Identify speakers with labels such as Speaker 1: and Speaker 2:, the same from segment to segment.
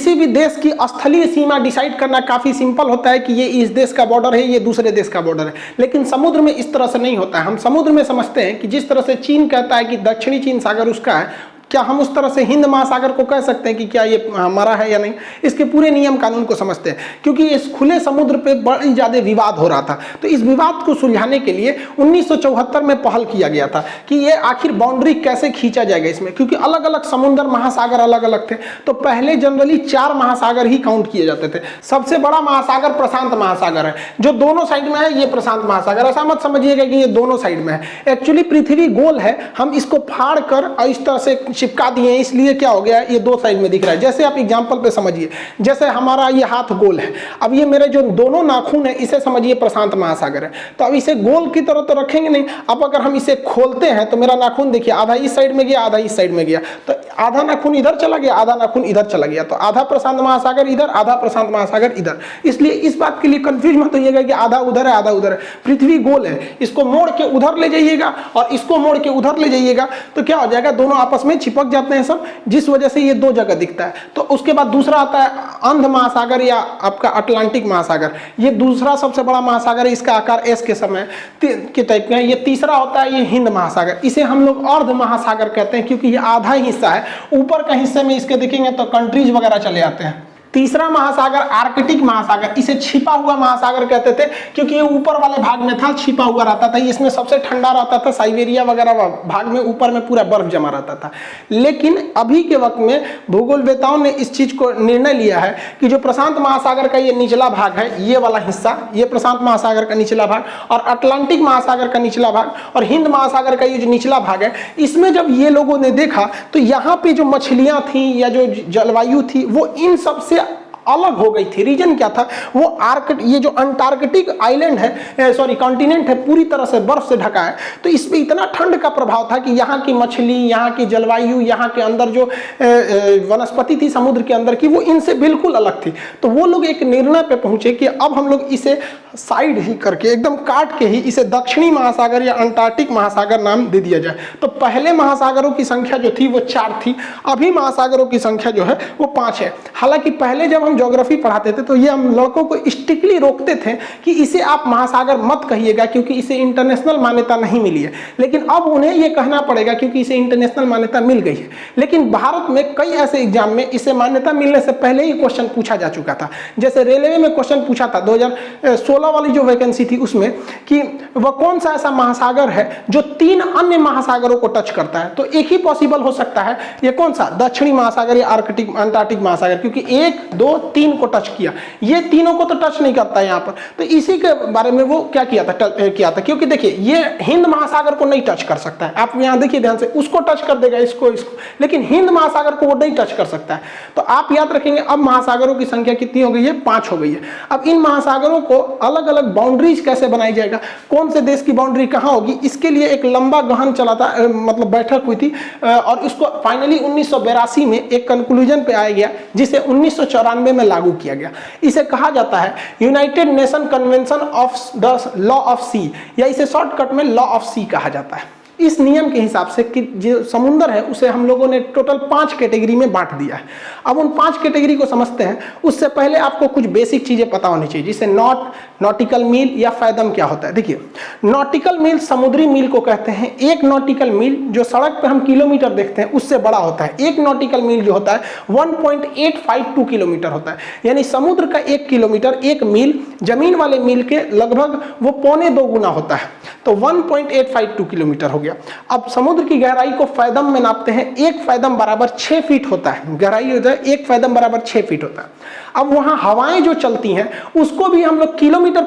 Speaker 1: किसी भी देश की स्थलीय सीमा डिसाइड करना काफ़ी सिंपल होता है कि ये इस देश का बॉर्डर है, ये दूसरे देश का बॉर्डर है। लेकिन समुद्र में इस तरह से नहीं होता है। हम समुद्र में समझते हैं कि जिस तरह से चीन कहता है कि दक्षिणी चीन सागर उसका है, क्या हम उस तरह से हिंद महासागर को कह सकते हैं कि क्या ये हमारा है या नहीं? इसके पूरे नियम कानून को समझते हैं, क्योंकि इस खुले समुद्र पे बड़ी ज़्यादा विवाद हो रहा था। तो इस विवाद को सुलझाने के लिए 1974 में पहल किया गया था कि ये आखिर बाउंड्री कैसे खींचा जाएगा इसमें, क्योंकि अलग अलग समुद्र महासागर अलग अलग थे। तो पहले जनरली 4 महासागर ही काउंट किए जाते थे। सबसे बड़ा महासागर प्रशांत महासागर है, जो दोनों साइड में है, ये प्रशांत महासागर। ऐसा मत समझिएगा कि ये दोनों साइड में है। एक्चुअली पृथ्वी गोल है, हम इसको फाड़ कर इस तरह से चिपका दिए, इसलिए क्या हो गया, ये 2 साइड में दिख रहा है। जैसे आप एग्जांपल पे समझिए, जैसे हमारा ये हाथ गोल है, अब ये मेरे जो दोनों नाखून है इसे समझिए प्रशांत महासागर है। तो अब इसे गोल की तरह तो रखेंगे नहीं। अब अगर हम इसे खोलते हैं तो मेरा नाखून देखिए आधा इस साइड में गया, आधा इस साइड में गया, तो आधा नाखून इधर चला गया, आधा नाखून इधर चला गया। तो आधा प्रशांत महासागर इधर, आधा प्रशांत महासागर इधर। इसलिए इस बात के लिए कंफ्यूज मत होइएगा कि आधा उधर है आधा उधर है। पृथ्वी गोल है, इसको मोड़ के उधर ले जाइएगा और इसको मोड़ के उधर ले जाइएगा तो क्या हो जाएगा, दोनों आपस में चिपक जाते हैं सब, जिस वजह से ये 2 जगह दिखता है। तो उसके बाद दूसरा आता है अंध महासागर या आपका अटलांटिक महासागर। ये दूसरा सबसे बड़ा महासागर है, इसका आकार एस के समय के टाइप का है। ये तीसरा होता है ये हिंद महासागर, इसे हम लोग अर्ध महासागर कहते हैं, क्योंकि ये आधा ही हिस्सा है। ऊपर का हिस्से में इसके देखेंगे तो कंट्रीज वगैरह चले आते हैं। तीसरा महासागर आर्कटिक महासागर, इसे छिपा हुआ महासागर कहते थे, क्योंकि ये ऊपर वाले भाग में था, छिपा हुआ रहता था। इसमें सबसे ठंडा रहता था, साइबेरिया वगैरह भाग में ऊपर में पूरा बर्फ जमा रहता था। लेकिन अभी के वक्त में भूगोलवेताओं ने इस चीज को निर्णय लिया है कि जो प्रशांत महासागर का ये निचला भाग है, ये वाला हिस्सा, ये प्रशांत महासागर का निचला भाग, और अटलांटिक महासागर का निचला भाग, और हिंद महासागर का ये जो निचला भाग है, इसमें जब ये लोगों ने देखा तो यहाँ पे जो मछलियां थी या जो जलवायु थी वो इन सबसे अलग हो गई थी। रीजन क्या था, वो ये जो अंटार्कटिक आइलैंड है, सॉरी कॉन्टिनेंट है, पूरी तरह से बर्फ से ढका है। तो इस पे इतना ठंड का प्रभाव था कि यहाँ की मछली, यहाँ की जलवायु, यहाँ के अंदर जो वनस्पति थी समुद्र के अंदर की, वो इनसे बिल्कुल अलग थी। तो वो लोग एक निर्णय पे पहुंचे कि अब हम लोग इसे साइड ही करके, एकदम काट के ही इसे दक्षिणी महासागर या अंटार्कटिक महासागर नाम दे दिया जाए। तो पहले महासागरों की संख्या जो थी वो 4 थी, अभी महासागरों की संख्या जो है वो 5 है। हालांकि पहले जब हम ज्योग्राफी पढ़ाते थे तो ये हम लड़कों को स्ट्रिक्टली रोकते थे कि इसे आप महासागर मत कहिएगा, क्योंकि इसे इंटरनेशनल मान्यता नहीं मिली है। लेकिन अब उन्हें ये कहना पड़ेगा क्योंकि इसे इंटरनेशनल मान्यता मिल गई है। लेकिन भारत में कई ऐसे एग्जाम में इसे मान्यता मिलने से पहले ही क्वेश्चन पूछा जा चुका था। जैसे रेलवे में क्वेश्चन पूछा था 2016 वाली जो वैकेंसी थी उसमें, कि वह कौन सा ऐसा महासागर है जो 3 अन्य महासागरों को टच करता है। तो एक ही पॉसिबल हो सकता है, ये कौन सा, दक्षिणी महासागर या अंटार्कटिक महासागर, क्योंकि 1, 2, 3 को टच किया, ये तीनों को तो टच नहीं करता है यहाँ पर। तो इसी के बारे में वो क्या किया था, क्योंकि देखिए ये हिंद महासागर को नहीं टच कर सकता है। आप यहाँ देखिए ध्यान से, उसको टच कर देगा, इसको, लेकिन हिंद महासागर को वो नहीं टच कर सकता है। तो आप याद रखेंगे अब महासागरों की संख्या कितनी हो गई है, 5 हो गई है। अब इन महासागरों को अलग अलग बाउंड्रीज कैसे बनाई जाएगा, कौन से देश की बाउंड्री कहाँ होगी, इसके लिए एक लंबा गहन चला था, मतलब बैठक हुई थी, और इसको फाइनली 1982 में एक कंक्लूजन पे आया गया, जिसे 1994 में लागू किया गया। इसे कहा जाता है United Nation convention of the law of sea, या इसे शॉर्टकट में लॉ ऑफ सी कहा जाता है। इस नियम के हिसाब से कि जो समुद्र है उसे हम लोगों ने टोटल 5 कैटेगरी में बांट दिया है। अब उन 5 कैटेगरी को समझते हैं, उससे पहले आपको कुछ बेसिक चीजें पता होनी चाहिए, जिसे नॉटिकल मील या फैदम क्या होता है। देखिए, नॉटिकल मील समुद्री मील को कहते हैं। एक नॉटिकल मील जो सड़क पे हम किलोमीटर देखते हैं उससे बड़ा होता है। एक नॉटिकल मील जो होता है 1.852 किलोमीटर होता है, यानी समुद्र का 1 किलोमीटर, 1 मील जमीन वाले मील के लगभग वो 1.25 गुना होता है। तो 1.852 किलोमीटर हो गया। अब समुद्र की गहराई को फैदम में नापते हैं। 1 फैदम बराबर 6 फीट होता है, गहराई होता है 1 फैदम बराबर 6 फीट होता है। अब वहां हवाएं जो चलती हैं उसको भी हम लोग किलोमीटर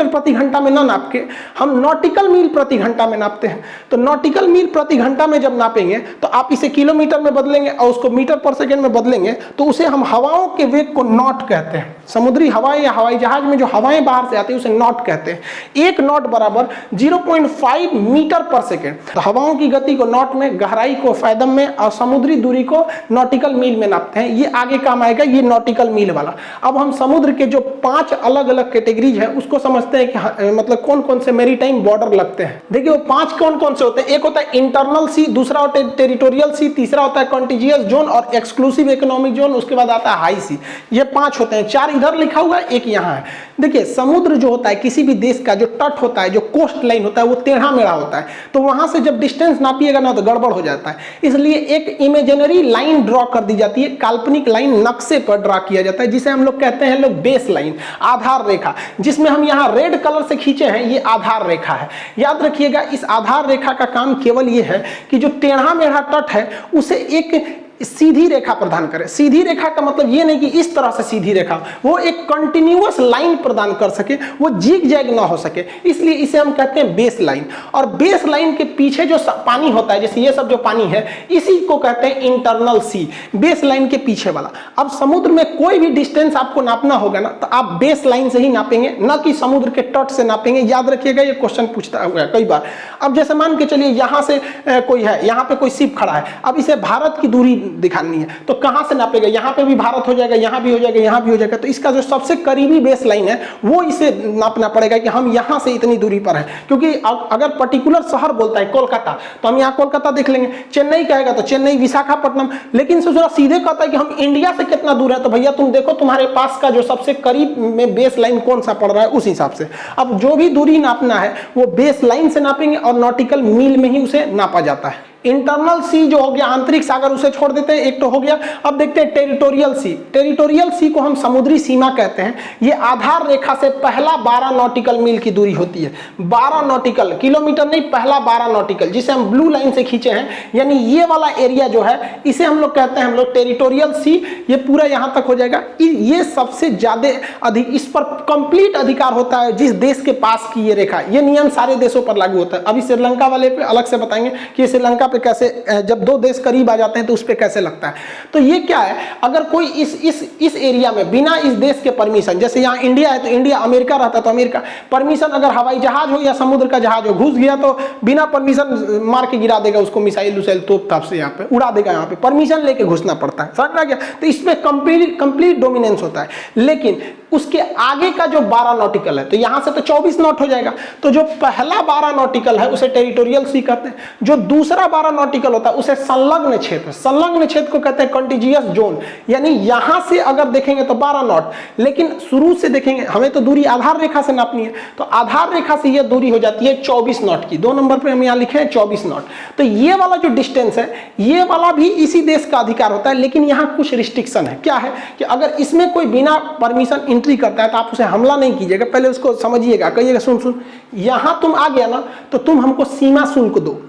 Speaker 1: प्रति घंटा में ना नाप के हम नॉटिकल मील प्रति घंटा में नापते हैं। तो नॉटिकल मील प्रति घंटा में जब नापेंगे तो आप इसे किलोमीटर में बदलेंगे और उसको मीटर पर सेकंड में बदलेंगे, तो उसे हम हवाओं के वेग को नॉट कहते हैं। समुद्री हवाएं या हवाई जहाज में जो हवाएं बाहर से आती है उसे नॉट कहते हैं। 1 नॉट बराबर 0.5 मीटर पर सेकेंड। तो हवाओं की गति को नॉट में, गहराई को फैदम में और समुद्री दूरी को नॉटिकल मील में नापते हैं। ये आगे काम आएगा, ये नॉटिकल मील वाला। अब हम समुद्र के जो 5 अलग अलग कैटेगरीज है उसको समझते हैं कि मतलब कौन कौन से मैरीटाइम बॉर्डर लगते हैं। देखिए वो 5 कौन कौन से होते हैं। एक होता है इंटरनल सी, दूसरा होता है टेरिटोरियल सी, तीसरा होता है कॉन्टिजियस जोन और एक्सक्लूसिव इकोनॉमिक जोन, उसके बाद आता है हाई सी। ये 5 होते हैं, 4 इधर लिखा हुआ है, एक यहाँ है। देखिए समुद्र जो होता है, किसी भी देश का जो तट होता है, जो कोस्ट लाइन होता है, वो टेढ़ा मेढ़ा होता है। तो वहां से जब डिस्टेंस नापिएगा ना तो गड़बड़ हो जाता है। इसलिए एक इमेजिनरी लाइन ड्रॉ कर दी जाती है, काल्पनिक लाइन नक्शे पर ड्रॉ किया जाता है, जिसे हम लोग कहते हैं बेस लाइन, आधार रेखा। जिसमें हम यहाँ रेड कलर से खींचे हैं, ये आधार रेखा है। याद रखिएगा इस आधार रेखा का काम केवल ये है कि जो टेढ़ा मेढ़ा तट है उसे एक सीधी रेखा प्रदान करे। सीधी रेखा का मतलब ये नहीं कि इस तरह से सीधी रेखा, वो एक कंटिन्यूअस लाइन प्रदान कर सके, वो जिग जैग ना हो सके, इसलिए इसे हम कहते हैं बेस लाइन। और बेस लाइन के पीछे जो पानी होता है, जैसे ये सब जो पानी है, इसी को कहते हैं इंटरनल सी, बेस लाइन के पीछे वाला। अब समुद्र में कोई भी डिस्टेंस आपको नापना होगा ना तो आप बेस लाइन से ही नापेंगे, न कि समुद्र के तट से नापेंगे। याद रखिएगा ये क्वेश्चन पूछता हुआ कई बार। अब जैसे मान के चलिए यहाँ से कोई है, यहाँ पे कोई शिप खड़ा है, अब इसे भारत की दूरी दिखानी है तो कहां से नापेगा? यहां पे भी भारत हो जाएगा, यहां भी हो जाएगा, यहां भी हो जाएगा। तो इसका जो सबसे करीबी बेस लाइन है वो इसे नापना पड़ेगा कि हम यहां से इतनी दूरी पर है। क्योंकि अगर पर्टिकुलर शहर बोलता है कोलकाता तो हम यहां कोलकाता देख लेंगे, चेन्नई कहेगा तो चेन्नई, विशाखापट्टनम। लेकिन सोचो सीधे कहता है कि हम इंडिया से कितना दूर है, तो भैया तुम देखो तुम्हारे पास का जो सबसे करीब में बेस लाइन कौन सा पड़ रहा है, उस हिसाब से अब जो भी दूरी नापना है वो बेस लाइन से नापेंगे और नॉटिकल मील में ही उसे नापा जाता है। इंटरनल सी जो हो गया, आंतरिक सागर, उसे छोड़ देते हैं, एक तो हो गया। अब देखते हैं टेरिटोरियल सी। टेरिटोरियल सी को हम समुद्री सीमा कहते हैं। ये आधार रेखा से पहला 12 नॉटिकल मील की दूरी होती है। 12 नॉटिकल किलोमीटर नहीं, पहला 12 नॉटिकल, जिसे हम ब्लू लाइन से खींचे हैं, यानी ये वाला एरिया जो है इसे हम लोग कहते हैं हम लोग टेरिटोरियल सी। ये पूरा यहाँ तक हो जाएगा। ये सबसे ज्यादा अधिक, इस पर कंप्लीट अधिकार होता है जिस देश के पास की ये रेखा। ये नियम सारे देशों पर लागू होता है। अभी श्रीलंका वाले पे अलग से बताएंगे कि श्रीलंका पे कैसे, जब 2 देश करीब आ जाते हैं तो उस पे कैसे लगता है। तो ये क्या है, अगर कोई इस एरिया में बिना इस देश के परमिशन, जैसे यहाँ इंडिया है तो इंडिया, अमेरिका रहता तो अमेरिका, परमिशन अगर हवाई जहाज हो या समुद्र का जहाज हो घुस गया तो बिना परमिशन मार के गिरा देगा उसको, मिसाइल उसाइल तोप ताप से यहाँ पे उड़ा देगा। यहाँ पे परमिशन लेके घुसना पड़ता है, समझ में गया? तो इसमें कंप्लीट डोमिनेंस होता है। लेकिन उसके आगे का जो 12 नॉटिकल है तो यहां से तो 24 नॉट हो जाएगा। तो जो पहला 12 नॉटिकल है उसे टेरिटोरियल सी कहते हैं। जो दूसरा 12 नॉटिकल होता है उसे संलग्न क्षेत्र, संलग्न क्षेत्र को कहते हैं कॉन्टिजियस जोन। यानी यहां से अगर देखेंगे तो 12 नॉट, लेकिन शुरू से देखेंगे, हमें तो दूरी आधार रेखा से नापनी है, तो आधार रेखा से यह दूरी हो जाती है 24 नॉट की। 2 नंबर पे हम यहां लिखे हैं 24 नॉट। तो ये वाला जो डिस्टेंस है ये वाला भी इसी देश का अधिकार होता है, लेकिन यहां कुछ रिस्ट्रिक्शन है। क्या है कि अगर इसमें कोई बिना परमिशन एंट्री करता है तो आप उसे हमला नहीं कीजिएगा, पहले उसको समझिएगा, कहिएगा सुन यहां तुम आ गया ना तो तुम हमको सीमा शुल्क दो,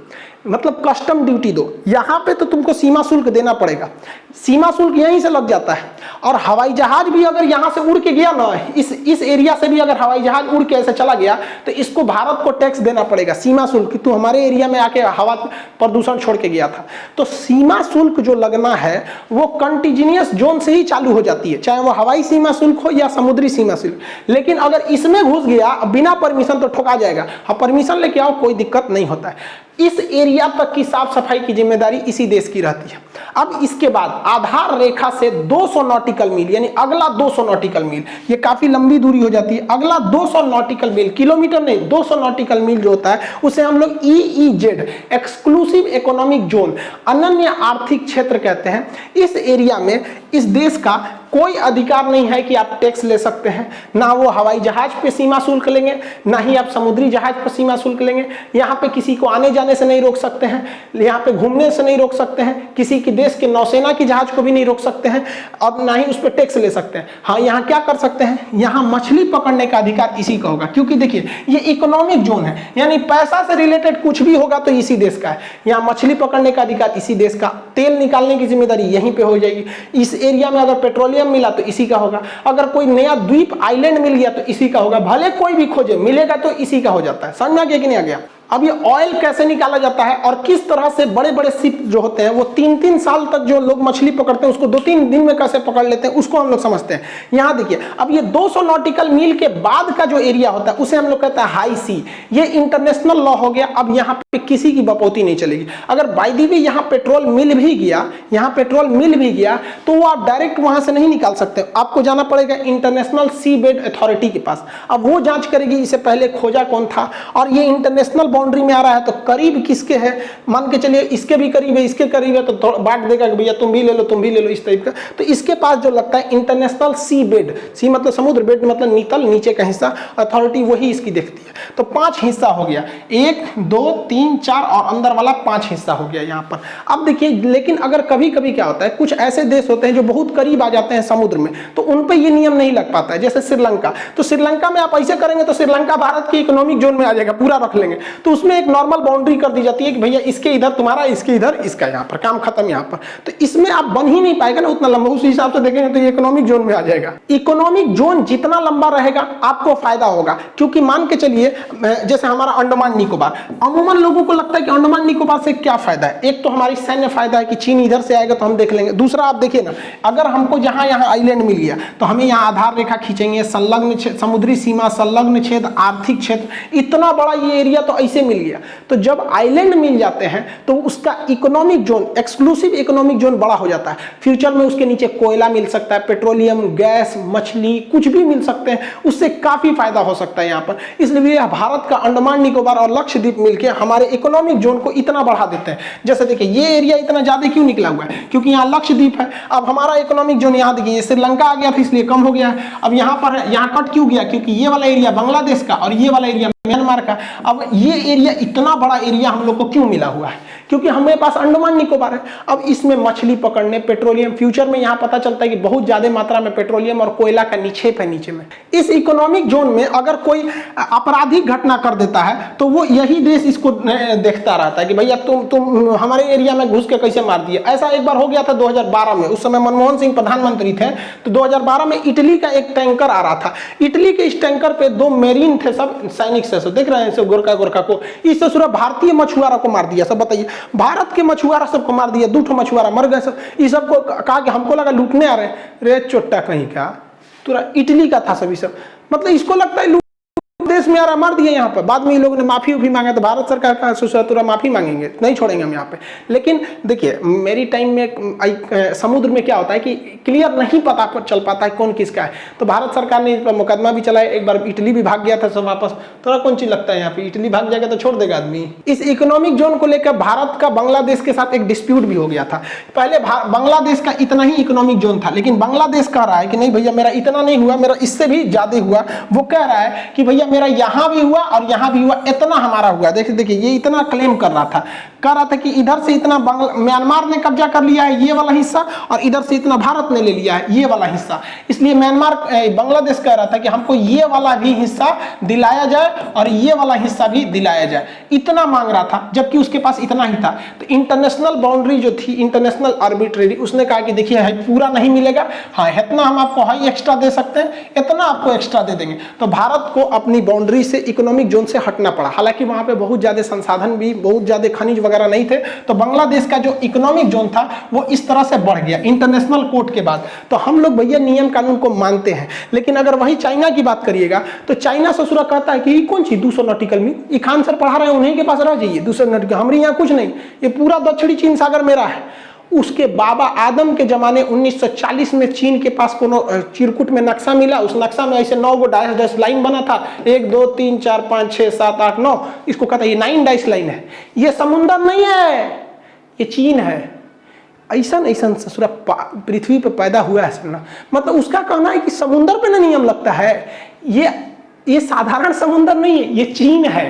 Speaker 1: मतलब कस्टम ड्यूटी दो। यहां पे तो तुमको सीमा शुल्क देना पड़ेगा। सीमा शुल्क यहीं से लग जाता है। और हवाई जहाज भी अगर यहां से उड़ के गया ना, इस एरिया से भी अगर हवाई जहाज उड़ के ऐसे चला गया तो इसको भारत को टैक्स देना पड़ेगा, सीमा शुल्क, कि तू हमारे एरिया में आके हवा प्रदूषण छोड़ के गया था। तो सीमा शुल्क जो लगना है वो कंटिन्यूअस जोन से ही चालू हो जाती है, चाहे वो हवाई सीमा शुल्क हो या समुद्री सीमा शुल्क। लेकिन अगर इसमें घुस गया बिना परमिशन तो ठोका जाएगा। हाँ, परमिशन लेके आओ, कोई दिक्कत नहीं होता है। इस एरिया तक की साफ सफाई की जिम्मेदारी इसी देश की रहती है। अब इसके बाद आधार रेखा से 200 नॉटिकल मील, यानी अगला 200 नॉटिकल मील, ये काफी लंबी दूरी हो जाती है। अगला 200 नॉटिकल मील, किलोमीटर नहीं, 200 नॉटिकल मील जो होता है उसे हम लोग EEZ, एक्सक्लूसिव इकोनॉमिक जोन, अनन्य आर्थिक क्षेत्र कहते हैं। इस एरिया में इस देश का कोई अधिकार नहीं है कि आप टैक्स ले सकते हैं। ना वो हवाई जहाज पे सीमा शुल्क लेंगे, ना ही आप समुद्री जहाज पर सीमा शुल्क लेंगे। यहाँ पे किसी को आने जाने से नहीं रोक सकते हैं, यहाँ पे घूमने से नहीं रोक सकते हैं, किसी के देश के नौसेना की जहाज को भी नहीं रोक सकते हैं, और ना ही उस पर टैक्स ले सकते हैं। हाँ, यहाँ क्या कर सकते हैं, यहाँ मछली पकड़ने का अधिकार इसी का होगा, क्योंकि देखिए ये इकोनॉमिक जोन है, यानी पैसा से रिलेटेड कुछ भी होगा तो इसी देश का है। यहाँ मछली पकड़ने का अधिकार इसी देश का, तेल निकालने की जिम्मेदारी यहीं पे हो जाएगी। इस एरिया में अगर पेट्रोलियम मिला तो इसी का होगा, अगर कोई नया द्वीप आइलैंड मिल गया तो इसी का होगा, भले कोई भी खोजे मिलेगा तो इसी का हो जाता है। समझ में आ गया कि नहीं आ गया? अब ये ऑयल कैसे निकाला जाता है और किस तरह से बड़े बड़े शिप जो होते हैं वो 3-3 साल तक जो लोग मछली पकड़ते हैं उसको 2-3 दिन में कैसे पकड़ लेते हैं उसको हम लोग समझते हैं। यहाँ देखिए, अब ये 200 नॉटिकल मील के बाद का जो एरिया होता है उसे हम लोग कहते हैं हाई सी। ये इंटरनेशनल लॉ हो गया। अब यहाँ पे किसी की बपौती नहीं चलेगी। अगर बाय द वे यहाँ पेट्रोल मिल भी गया, यहाँ पेट्रोल मिल भी गया तो वो आप डायरेक्ट वहां से नहीं निकाल सकते, आपको जाना पड़ेगा इंटरनेशनल सी बेड अथॉरिटी के पास। अब वो जांच करेगी इसे पहले खोजा कौन था और ये इंटरनेशनल बाउंड्री में आ रहा है तो करीब किसके है, मान के चलिए इसके भी करीब है, इसके करीब है तो बांट देगा कि भैया तुम भी ले लो, तुम भी ले लो, इस टाइप का। तो इसके पास जो लगता है इंटरनेशनल सी बेड, सी मतलब समुद्र, बेड मतलब नीतल, नीचे का हिस्सा, अथॉरिटी वही इसकी देखती है। तो 5 हिस्सा हो गया, 1 2 3 4 और अंदर वाला 5 हिस्सा हो गया यहाँ पर। अब देखिए, लेकिन अगर कभी कभी क्या होता है, कुछ ऐसे देश होते हैं जो बहुत करीब आ जाते हैं समुद्र में, तो उन पे ये नियम नहीं लग पाता है। जैसे श्रीलंका, तो श्रीलंका में आप ऐसे करेंगे तो श्रीलंका भारत के इकोनॉमिक जोन में आ जाएगा, पूरा रख लेंगे। तो उसमें एक नॉर्मल बाउंड्री कर दी जाती है कि भैया इसके इधर तुम्हारा, इसके इधर इसका, यहाँ पर काम खत्म यहाँ पर। तो इसमें आप बन ही नहीं पाएगा ना उतना लंबा, उस हिसाब से देखेंगे तो ये इकोनॉमिक जोन में आ जाएगा। इकोनॉमिक जोन जितना लंबा रहेगा आपको फायदा होगा, क्योंकि मान के चलिए जैसे हमारा अंडमान निकोबार, अमूमन लोगों को लगता है कि अंडमान निकोबार से क्या फायदा है। एक तो हमारी सैन्य फायदा है कि चीन इधर से आएगा तो हम देख लेंगे। दूसरा आप देखिए ना, अगर हमको जहां यहाँ आइलैंड मिल गया तो हमें यहाँ आधार रेखा खींचेंगे, संलग्न समुद्री सीमा, संलग्न क्षेत्र, आर्थिक क्षेत्र, इतना बड़ा ये एरिया तो ऐसे मिल गया। तो जब आइलैंड मिल जाते हैं तो उसका economic zone, exclusive economic zone बड़ा हो जाता है। फ्यूचर में उसके नीचे कोयला मिल सकता है, पेट्रोलियम, गैस, मछली, कुछ भी मिल सकते हैं, उससे काफी फायदा हो सकता है यहाँ पर। इसलिए भारत का अंडमान निकोबार और लक्षद्वीप मिलकर हमारे इकोनॉमिक जोन को इतना बढ़ा देते हैं। जैसे देखिए ये एरिया इतना ज्यादा क्यों निकला हुआ है, क्योंकि यहाँ लक्षद्वीप है। अब हमारा इकोनॉमिक जोन यहाँ देखिए श्रीलंका आ गया था इसलिए कम हो गया है। अब यहाँ पर है, यहाँ कट क्यों गया, क्योंकि ये वाला एरिया बांग्लादेश का और ये वाला एरिया म्यांमार का। अब ये एरिया, इतना बड़ा एरिया हम लोग को क्यों मिला हुआ है, क्योंकि हमारे पास अंडमान निकोबार है। अब इसमें मछली पकड़ने, पेट्रोलियम, फ्यूचर में यहाँ पता चलता है कि बहुत ज्यादा मात्रा में पेट्रोलियम और कोयला का निक्षेप है नीचे में। इस इकोनॉमिक जोन में अगर कोई आपराधिक घटना कर देता है तो वो यही देश इसको देखता रहता है कि भैया तुम हमारे एरिया में घुस के कैसे मार दिए। ऐसा एक बार हो गया था 2012 में, उस समय मनमोहन सिंह प्रधानमंत्री थे। तो 2012 में इटली का एक टैंकर आ रहा था। इटली के इस टैंकर पे 2 मेरीन थे, सब सैनिक से, देख रहे हैं सब गोरखा को, इससे पूरा भारतीय मछुआरा को मार दिया। सब बताइए, भारत के मछुआरा सबको मार दिया, 2 मछुआरा मर गए सब। इस सबको कहा कि हमको लगा लूटने आ रहे, रे चोट्टा कहीं का, पूरा इटली का था सभी सब। मतलब इसको लगता है देश में आ रहा, मार दिया यहाँ पर। बाद में ये लोगों ने माफी उफी मांगा तो भारत सरकार का सुसुरा माफी मांगेंगे, नहीं छोड़ेंगे हम यहाँ पे। लेकिन देखिए मेरी टाइम में समुद्र में क्या होता है कि क्लियर नहीं पता चल पाता है कौन किसका है। तो भारत सरकार ने इस पर मुकदमा भी चलाया। एक बार इटली भी भाग गया था सब वापस। थोड़ा कौन चीज लगता है यहाँ पे, इटली भाग जाएगा तो छोड़ देगा आदमी। इस इकोनॉमिक जोन को लेकर भारत का बांग्लादेश के साथ एक डिस्प्यूट भी हो गया था। पहले बांग्लादेश का इतना ही इकोनॉमिक जोन था, लेकिन बांग्लादेश कह रहा है कि नहीं भैया मेरा इतना नहीं हुआ, मेरा इससे भी ज्यादा हुआ। वो कह रहा है कि भैया मेरा यहां भी हुआ और यहां भी हुआ, इतना हमारा हुआ। देखिए ये इतना क्लेम कर रहा था कि इधर से इतना म्यांमार ने कब्जा कर लिया है ये वाला हिस्सा, और इधर से इतना भारत ने ले लिया है ये वाला हिस्सा। इसलिए म्यांमार बांग्लादेश कह रहा था कि हमको ये वाला भी हिस्सा दिलाया जाए और ये वाला हिस्सा भी दिलाया जाए, इतना मांग रहा था, जबकि उसके पास इतना ही था। तो इंटरनेशनल बाउंड्री जो थी, इंटरनेशनल आर्बिट्रेरी, उसने कहा कि देखिए पूरा नहीं मिलेगा, हाँ इतना हम आपको हाई एक्स्ट्रा दे सकते हैं, इतना आपको एक्स्ट्रा दे देंगे। तो भारत को अपनी बाउंड्री से, इकोनॉमिक जोन से हटना पड़ा। हालांकि वहां पे बहुत ज्यादा संसाधन भी, बहुत ज्यादा खनिज वगैरह नहीं थे। तो बांग्लादेश का जो इकोनॉमिक जोन था वो इस तरह से बढ़ गया इंटरनेशनल कोर्ट के बाद। तो हम लोग भैया नियम कानून को मानते हैं। लेकिन अगर वही चाइना की बात करिएगा तो चाइना ससुरा कहता है कि कौन सी 200 नॉटिकल मील, ये खान सर पढ़ा रहे हैं उन्हीं के पास रह जाइए, 200 नॉटिकल, हमारे यहाँ कुछ नहीं, ये पूरा दक्षिणी चीन सागर मेरा है। उसके बाबा आदम के जमाने 1940 में चीन के पास कोनो चिरकुट में नक्शा मिला। उस नक्शा में ऐसे 9 गो डैश लाइन बना था, 1 2 3 4 5 6 7 8 9, इसको कहता है ये 9 डैश लाइन है। ये समुंदर नहीं है, ये चीन है। ऐसा ससुरा पृथ्वी पर पैदा हुआ है सुनना। मतलब उसका कहना है कि समुंदर पे ना नियम लगता है, ये साधारण समुंदर नहीं है, ये चीन है,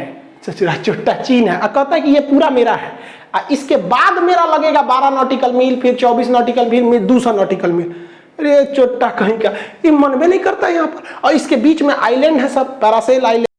Speaker 1: ससुरा चोट्टा चीन है। कहता है कि ये पूरा मेरा है, इसके बाद मेरा लगेगा 12 नॉटिकल मील, फिर 24 नॉटिकल मील, 200 नॉटिकल मील। अरे चोट्टा कहीं का, ये मन में नहीं करता यहाँ पर। और इसके बीच में आइलैंड है सब, पैरासेल आइलैंड,